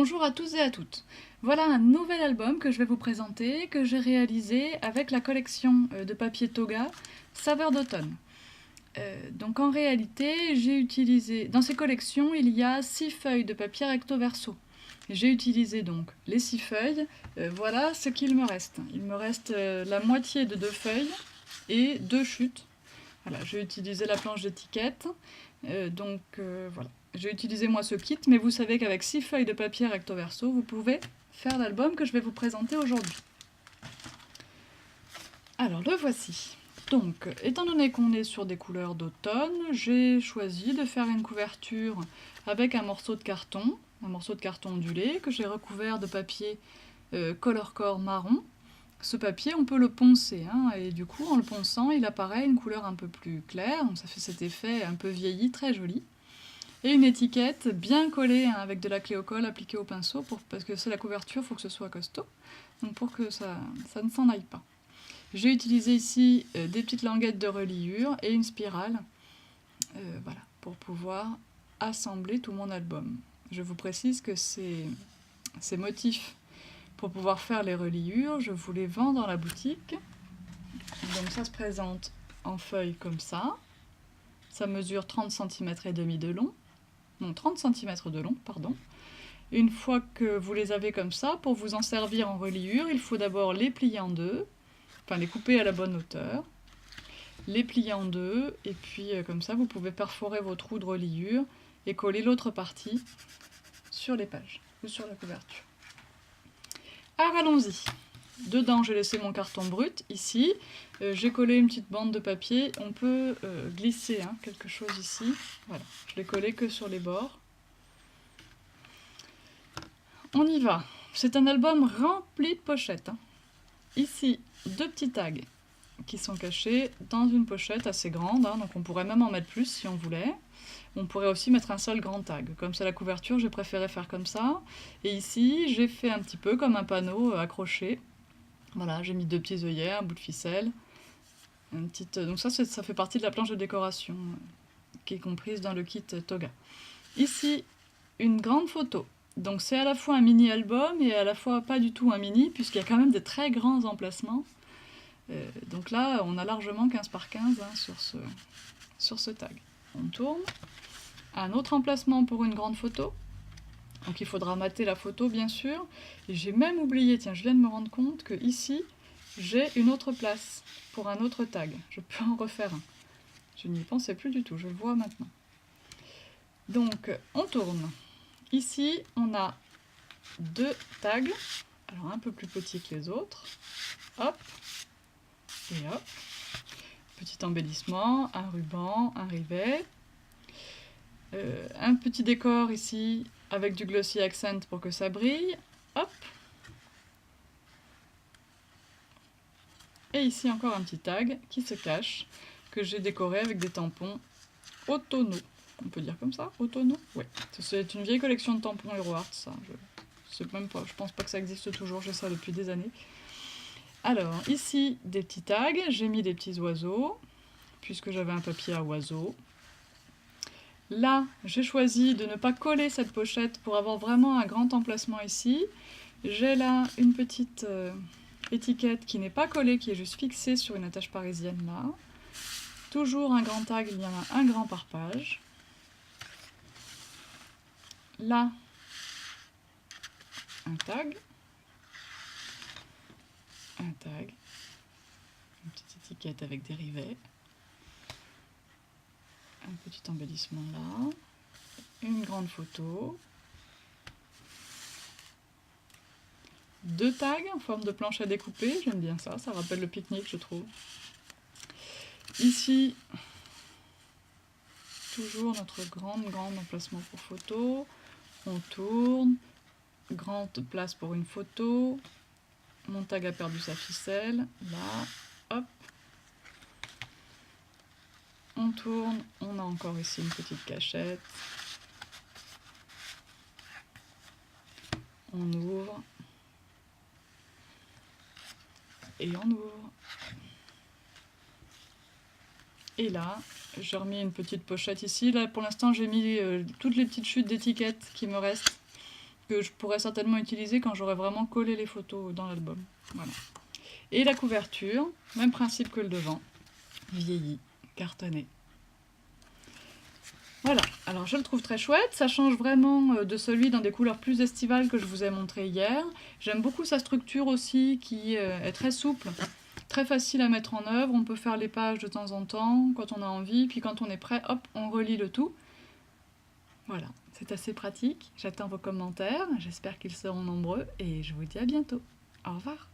Bonjour à tous et à toutes. Voilà un nouvel album que je vais vous présenter, que j'ai réalisé avec la collection de papier Toga Saveur d'automne. Donc en réalité, j'ai utilisé, dans ces collections, il y a 6 feuilles de papier recto verso. J'ai utilisé donc les 6 feuilles, voilà ce qu'il me reste. Il me reste la moitié de 2 feuilles et 2 chutes. Voilà, j'ai utilisé la planche d'étiquette, voilà. J'ai utilisé moi ce kit, mais vous savez qu'avec 6 feuilles de papier recto verso, vous pouvez faire l'album que je vais vous présenter aujourd'hui. Alors le voici. Donc, étant donné qu'on est sur des couleurs d'automne, j'ai choisi de faire une couverture avec un morceau de carton ondulé que j'ai recouvert de papier Colorcore marron. Ce papier, on peut le poncer, et du coup, en le ponçant, il apparaît une couleur un peu plus claire, donc ça fait cet effet un peu vieilli, très joli. Et une étiquette bien collée avec de la clé au colle appliquée au pinceau, parce que c'est la couverture, il faut que ce soit costaud, donc pour que ça ne s'en aille pas. J'ai utilisé ici des petites languettes de reliure et une spirale, voilà, pour pouvoir assembler tout mon album. Je vous précise que ces motifs, pour pouvoir faire les reliures, je vous les vends dans la boutique. Donc ça se présente en feuille comme ça. Ça mesure 30 cm et demi de long. Non, 30 cm de long, pardon. Une fois que vous les avez comme ça, pour vous en servir en reliure, il faut d'abord les plier en deux, enfin les couper à la bonne hauteur, les plier en deux, et puis comme ça vous pouvez perforer vos trous de reliure et coller l'autre partie sur les pages ou sur la couverture. Alors allons-y. Dedans j'ai laissé mon carton brut, ici, j'ai collé une petite bande de papier, on peut glisser quelque chose ici, voilà, je l'ai collé que sur les bords. On y va, c'est un album rempli de pochettes. Ici, 2 petits tags qui sont cachés dans une pochette assez grande, donc on pourrait même en mettre plus si on voulait. On pourrait aussi mettre un seul grand tag. Comme c'est la couverture, j'ai préféré faire comme ça. Et ici, j'ai fait un petit peu comme un panneau accroché. Voilà, j'ai mis 2 petits œillets, un bout de ficelle. Donc ça fait partie de la planche de décoration qui est comprise dans le kit Toga. Ici, une grande photo. Donc c'est à la fois un mini-album et à la fois pas du tout un mini, puisqu'il y a quand même de très grands emplacements. Donc là, on a largement 15 par 15 sur ce tag. On tourne. Un autre emplacement pour une grande photo. Donc il faudra mater la photo, bien sûr. Et j'ai même oublié, tiens, je viens de me rendre compte que ici, j'ai une autre place pour un autre tag. Je peux en refaire un. Je n'y pensais plus du tout, je le vois maintenant. Donc, on tourne. Ici, on a 2 tags, alors un peu plus petits que les autres. Hop, et hop. Petit embellissement, un ruban, un rivet. Un petit décor ici avec du glossy accent pour que ça brille. Hop. Et ici encore un petit tag qui se cache, que j'ai décoré avec des tampons Otono. On peut dire comme ça, Otono? Ouais. C'est une vieille collection de tampons HeroArt, ça. Je sais même pas, je pense pas que ça existe toujours, j'ai ça depuis des années. Alors, ici, des petits tags, j'ai mis des petits oiseaux, puisque j'avais un papier à oiseaux. Là, j'ai choisi de ne pas coller cette pochette pour avoir vraiment un grand emplacement ici. J'ai là une petite étiquette qui n'est pas collée, qui est juste fixée sur une attache parisienne là. Toujours un grand tag, il y en a un grand par page. Là, un tag, une petite étiquette avec des rivets, un petit embellissement là, une grande photo, 2 tags en forme de planche à découper, j'aime bien ça, ça rappelle le pique-nique je trouve. Ici, toujours notre grand emplacement pour photo, on tourne, grande place pour une photo, mon tag a perdu sa ficelle, là, hop, on tourne, on a encore ici une petite cachette, on ouvre, et on ouvre. Et là, j'ai remis une petite pochette ici. Là, pour l'instant, j'ai mis toutes les petites chutes d'étiquettes qui me restent que je pourrais certainement utiliser quand j'aurai vraiment collé les photos dans l'album. Voilà. Et la couverture, même principe que le devant, vieilli, cartonné. Voilà, alors je le trouve très chouette, ça change vraiment de celui dans des couleurs plus estivales que je vous ai montré hier. J'aime beaucoup sa structure aussi qui est très souple, très facile à mettre en œuvre, on peut faire les pages de temps en temps quand on a envie, puis quand on est prêt, hop, on relie le tout. Voilà, c'est assez pratique, j'attends vos commentaires, j'espère qu'ils seront nombreux et je vous dis à bientôt. Au revoir.